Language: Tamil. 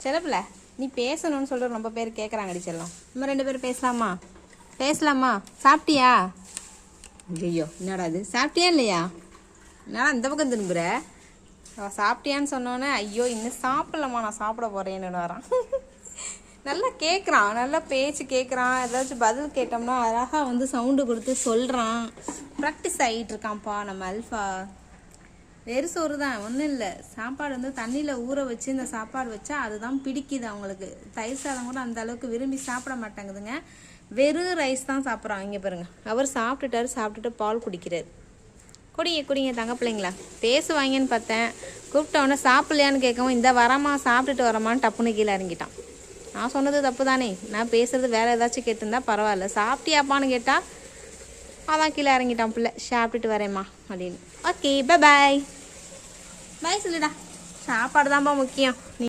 செல்லப்பில்ல நீ பேசணும்னு சொல்லிட்டு ரொம்ப பேர் கேட்குறாங்கடி செல்லம். நம்ம 2 பேரும் பேசலாமா? சாப்பிட்டியா? ஐயோ என்னடா இது, சாப்பிட்டியா இல்லையா? என்னடா இந்த பக்கம் திரும்புற? சாப்பிட்டியான்னு சொன்னோன்னே ஐயோ இன்னும் சாப்பிட்லம்மா, நான் சாப்பிட போகிறேன்னு வரான். நல்லா கேட்குறான், நல்லா பேச்சு கேட்குறான். ஏதாச்சும் பதில் கேட்டோம்னா அழகாக வந்து சவுண்டு கொடுத்து சொல்கிறான். ப்ராக்டிஸ் ஆகிட்டு இருக்கான்ப்பா நம்ம அல்ஃபா. வெறும் சோறு தான், ஒன்றும் இல்லை. சாப்பாடு வந்து தண்ணியில் ஊற வச்சு இந்த சாப்பாடு வச்சா அதுதான் பிடிக்குது அவங்களுக்கு. தயிர் சாதம் கூட அந்த அளவுக்கு விரும்பி சாப்பிட மாட்டாங்குதுங்க. வெறும் ரைஸ் தான் சாப்பிட்றான். இங்கே பாருங்க, அவர் சாப்பிட்டுட்டு பால் குடிக்கிறார். குடிங்க தங்க பிள்ளைங்களா. பேசுவாங்கன்னு பார்த்தேன், கூப்பிட்டவொடனே சாப்பிட்லையான்னு கேட்கவும் இந்த வரமா சாப்பிட்டுட்டு வரமான்னு டப்புன்னு கீழே இறங்கிட்டான். நான் சொன்னது தப்பு தானே, நான் பேசுறது வேறு ஏதாச்சும் கேட்டிருந்தா பரவாயில்ல. சாப்பிட்டியாப்பான்னு கேட்டால் அதான் கீழே இறங்கிட்டான் பிள்ளை. சாப்பிட்டுட்டு வரேம்மா அப்படின்னு. ஓகே பாய் சொல்லுடா. சாப்பாடு தான்ப்பா முக்கியம்.